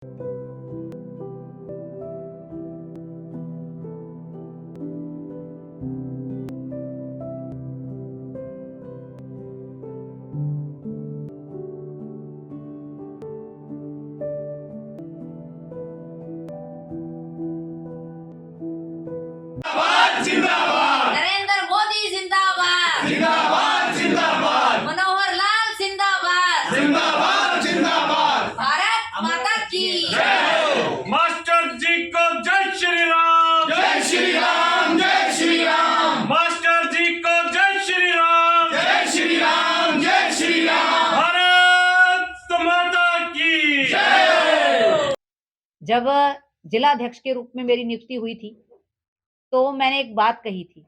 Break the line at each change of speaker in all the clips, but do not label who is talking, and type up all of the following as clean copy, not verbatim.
जिंदाबाद
नरेंद्र मोदी जिंदाबाद
जिंदाबाद जिंदाबाद
मनोहर लाल जिंदाबाद
जिंदाबाद जिंदाबाद
भारत माता की
मास्टर जी को जय श्री राम।
जय श्री राम जय श्री राम
मास्टर जी को जय श्री राम।
जय श्री राम जय श्री राम
भारत माता की
जय।
जब जिलाध्यक्ष के रूप में मेरी नियुक्ति हुई थी तो मैंने एक बात कही थी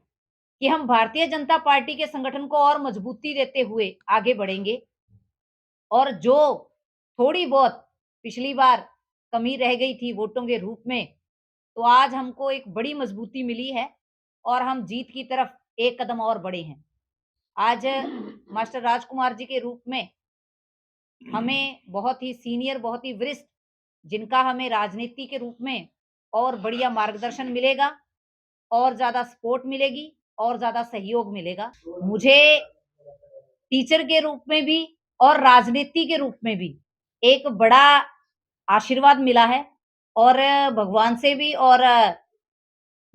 कि हम भारतीय जनता पार्टी के संगठन को और मजबूती देते हुए आगे बढ़ेंगे और जो थोड़ी बहुत पिछली बार कमी रह गई थी वोटों के रूप में, तो आज हमको एक बड़ी मजबूती मिली है और हम जीत की तरफ एक कदम और बढ़े हैं। आज मास्टर राजकुमार जी के रूप में हमें बहुत ही सीनियर, बहुत ही वरिष्ठ, जिनका हमें राजनीति के रूप में और बढ़िया मार्गदर्शन मिलेगा और ज्यादा सपोर्ट मिलेगी और ज्यादा सहयोग मिलेगा। मुझे टीचर के रूप में भी और राजनीति के रूप में भी एक बड़ा आशीर्वाद मिला है और भगवान से भी और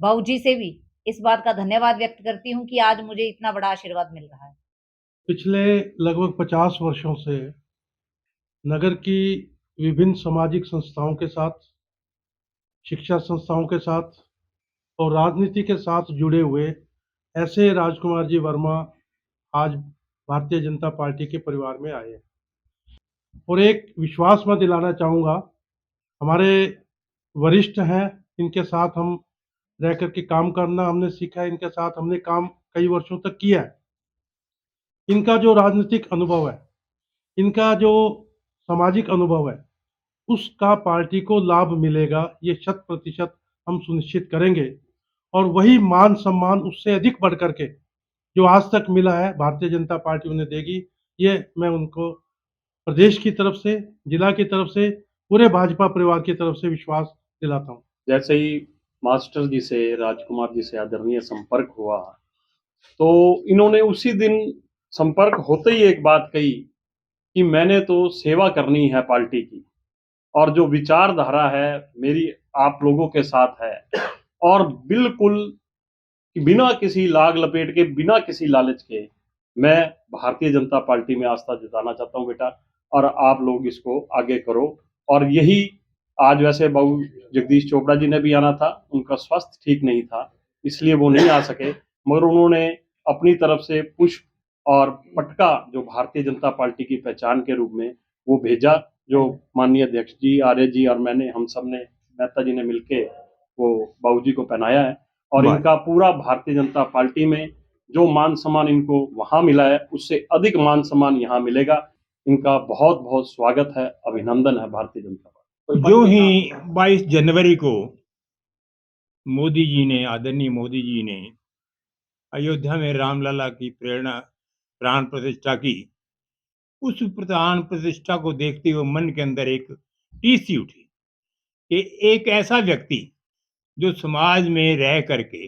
बाबूजी से भी इस बात का धन्यवाद व्यक्त करती हूँ कि आज मुझे इतना बड़ा आशीर्वाद मिल रहा है।
पिछले लगभग 50 वर्षों से नगर की विभिन्न सामाजिक संस्थाओं के साथ, शिक्षा संस्थाओं के साथ और राजनीति के साथ जुड़े हुए ऐसे राजकुमार जी वर्मा आज भारतीय जनता पार्टी के परिवार में आए हैं। और एक विश्वास मैं दिलाना चाहूँगा, हमारे वरिष्ठ हैं, इनके साथ हम रह कर के काम करना हमने सीखा है, इनके साथ हमने काम कई वर्षों तक किया है। इनका जो राजनीतिक अनुभव है, इनका जो सामाजिक अनुभव है, उसका पार्टी को लाभ मिलेगा, ये 100% हम सुनिश्चित करेंगे। और वही मान सम्मान उससे अधिक बढ़ करके जो आज तक मिला है भारतीय जनता पार्टी उन्हें देगी। ये मैं उनको प्रदेश की तरफ से, जिला की तरफ से, पूरे भाजपा परिवार की तरफ से विश्वास दिलाता हूँ।
जैसे ही मास्टर जी से, राजकुमार जी से आदरणीय संपर्क हुआ तो इन्होंने उसी दिन संपर्क होते ही एक बात कही कि मैंने तो सेवा करनी है पार्टी की और जो विचारधारा है मेरी आप लोगों के साथ है और बिल्कुल बिना किसी लाग लपेट के, बिना किसी लालच के मैं भारतीय जनता पार्टी में आस्था जताना चाहता हूं बेटा, और आप लोग इसको आगे करो। और यही आज वैसे बाबू जगदीश चोपड़ा जी ने भी आना था, उनका स्वास्थ्य ठीक नहीं था इसलिए वो नहीं आ सके, मगर उन्होंने अपनी तरफ से पुष्प और पटका जो भारतीय जनता पार्टी की पहचान के रूप में वो भेजा, जो माननीय अध्यक्ष जी, आर्य जी और मैंने, हम सब ने, मेहता जी ने मिलके वो बाबूजी को पहनाया है। और इनका पूरा भारतीय जनता पार्टी में जो मान सम्मान इनको वहां मिला है उससे अधिक मान सम्मान यहाँ मिलेगा। इनका बहुत बहुत स्वागत है, अभिनंदन है भारतीय जनता पार्टी।
जो ही 22 जनवरी को मोदी जी ने, आदरणीय मोदी जी ने अयोध्या में रामलला की प्रेरणा प्राण प्रतिष्ठा की, उस प्राण प्रतिष्ठा को देखते हुए मन के अंदर एक टीसी उठी कि एक ऐसा व्यक्ति जो समाज में रह करके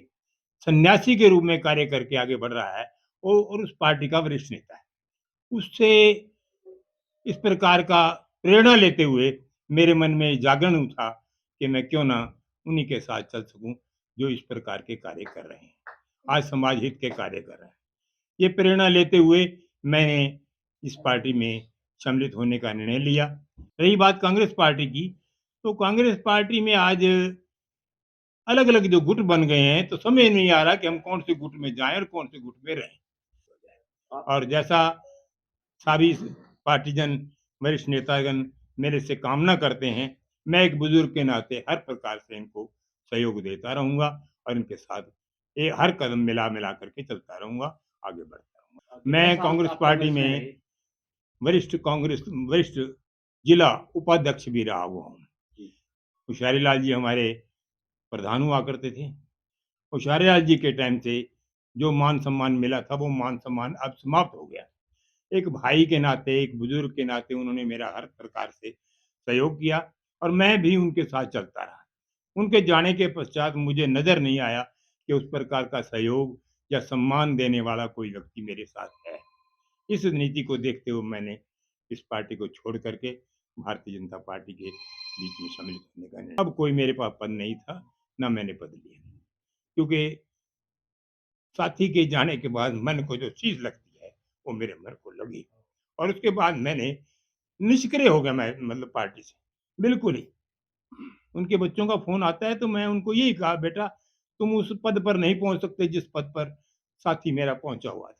सन्यासी के रूप में कार्य करके आगे बढ़ रहा है और उस पार्टी का वरिष्ठ नेता है, उससे इस प्रकार का प्रेरणा लेते हुए मेरे मन में जागरण उठा कि मैं क्यों ना उन्हीं के साथ चल सकूं जो इस प्रकार के कार्य कर रहे हैं, आज समाज हित के कार्य कर रहे हैं। ये प्रेरणा लेते हुए मैंने इस पार्टी में सम्मिलित होने का निर्णय लिया। रही बात कांग्रेस पार्टी की, तो कांग्रेस पार्टी में आज अलग अलग जो गुट बन गए हैं तो समझ नहीं आ रहा कि हम कौन से गुट में जाएं और कौन से गुट में रहें। और जैसा सभी पार्टीजन, वरिष्ठ नेतागण मेरे से कामना करते हैं, मैं एक बुजुर्ग के नाते हर प्रकार से इनको सहयोग देता रहूंगा और इनके साथ हर कदम मिला करके चलता रहूंगा, आगे बढ़ता रहूंगा। मैं कांग्रेस पार्टी में वरिष्ठ जिला उपाध्यक्ष भी रहा हुआ हूँ। होशियारी लाल जी हमारे प्रधान हुआ करते थे। होशियारी लाल जी के टाइम से जो मान सम्मान मिला था वो मान सम्मान अब समाप्त हो गया। एक भाई के नाते, एक बुजुर्ग के नाते उन्होंने मेरा हर प्रकार से सहयोग किया और मैं भी उनके साथ चलता रहा। उनके जाने के पश्चात मुझे नजर नहीं आया कि उस प्रकार का सहयोग या सम्मान देने वाला कोई व्यक्ति मेरे साथ है। इस नीति को देखते हुए मैंने इस पार्टी को छोड़ करके भारतीय जनता पार्टी के बीच में शामिल करने का निर्णय। अब कोई मेरे पास पद नहीं था, ना मैंने पद लिया, क्योंकि साथी के जाने के बाद मन को जो चीज लगती है वो मेरे मन को लगी, और उसके बाद मैंने निष्क्रिय हो गया, मैं मतलब पार्टी से बिल्कुल ही। उनके बच्चों का फोन आता है तो मैं उनको यही कहा, बेटा तुम उस पद पर नहीं पहुंच सकते जिस पद पर साथी मेरा पहुंचा हुआ था।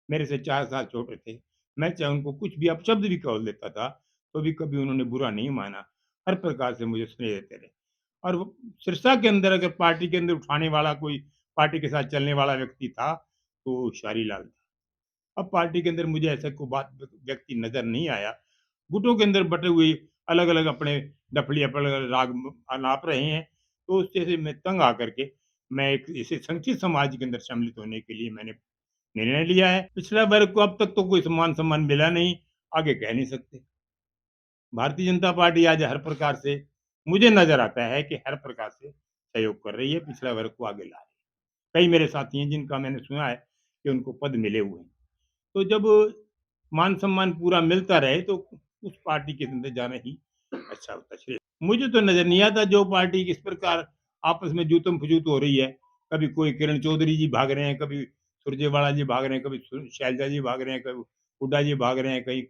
मेरे से 4 साल छोटे थे। मैं चाहे उनको कुछ भी अपशब्द भी कह देता था तो भी कभी उन्होंने बुरा नहीं माना। हर प्रकार से मुझे स्नेह देते रहे। और वो सिरसा के अंदर अगर पार्टी के अंदर उठाने वाला कोई पार्टी के साथ चलने वाला व्यक्ति था तो वो शारी लाल था। अब पार्टी के अंदर मुझे ऐसा कोई बात व्यक्ति नजर नहीं आया। गुटों के अंदर बटे हुए अलग अलग अपने डफली अपने राग नाप रहे हैं, तो उससे से मैं तंग आकर के मैं एक इसे संचित समाज के अंदर सम्मिलित होने के लिए मैंने निर्णय लिया है। पिछड़ा वर्ग को अब तक तो कोई सम्मान मिला नहीं, आगे कह नहीं सकते। भारतीय जनता पार्टी आज हर प्रकार से मुझे नजर आता है कि हर प्रकार से सहयोग कर रही है, पिछड़ा वर्ग को आगे ला रही है। कई मेरे साथी हैं जिनका मैंने सुना है कि उनको पद मिले हुए हैं। तो जब मान सम्मान पूरा मिलता रहे तो उस पार्टी के अंदर जाना ही अच्छा होता है। मुझे तो नजर नहीं आता जो पार्टी किस प्रकार आपस में जूतम फजूत हो रही है। कभी कोई किरण चौधरी जी भाग रहे हैं, कभी सुरजेवाला जी भाग रहे हैं, कभी शैलजा जी भाग रहे हैं, कभी हुड्डा जी भाग रहे हैं, कहीं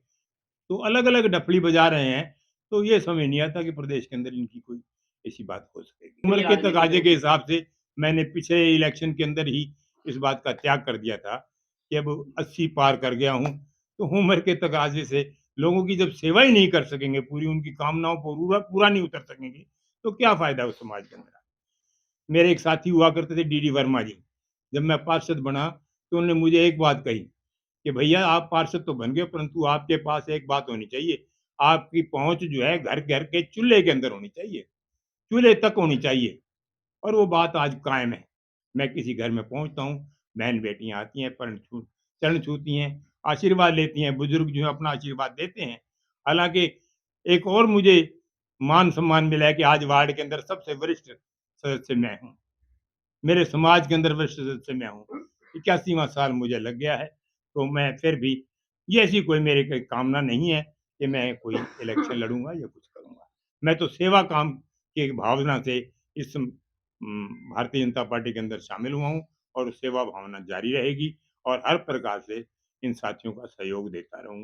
तो अलग अलग डफली बजा रहे हैं। तो ये समझ नहीं आता कि प्रदेश के अंदर इनकी कोई ऐसी बात हो सकेगी। उम्र के तकाजे के हिसाब से मैंने पिछले इलेक्शन के अंदर ही इस बात का त्याग कर दिया था कि अब 80 पार कर गया हूँ, तो उम्र के तकाजे से लोगों की जब सेवा ही नहीं कर सकेंगे, पूरी उनकी कामनाओं पर पूरा नहीं उतर सकेंगे, तो क्या फायदा उस समाज के अंदर। मेरे एक साथी हुआ करते थे डीडी वर्मा जी, जब मैं पार्षद बना तो उन्होंने मुझे एक बात कही कि भैया आप पार्षद तो बन गए परंतु आपके पास एक बात होनी चाहिए, आपकी पहुंच जो है घर घर के चूल्हे के अंदर होनी चाहिए, चूल्हे तक होनी चाहिए। और वो बात आज कायम है। मैं किसी घर में पहुंचता हूँ, बहन बेटियां आती हैं, चरण छूती हैं, आशीर्वाद लेती हैं, बुजुर्ग जो है अपना आशीर्वाद देते हैं। हालांकि एक और मुझे मान सम्मान मिला है कि आज वार्ड के अंदर सबसे वरिष्ठ सदस्य मैं हूँ, मेरे समाज के अंदर वरिष्ठ सदस्य मैं हूँ। 81वां साल मुझे लग गया है, तो मैं फिर भी ये ऐसी कोई मेरी कोई कामना नहीं है कि मैं कोई इलेक्शन लड़ूंगा या कुछ करूंगा। मैं तो सेवा काम की भावना से इस भारतीय जनता पार्टी के अंदर शामिल हुआ हूँ और सेवा भावना जारी रहेगी और हर प्रकार से इन साथियों का सहयोग देता रहूंगा।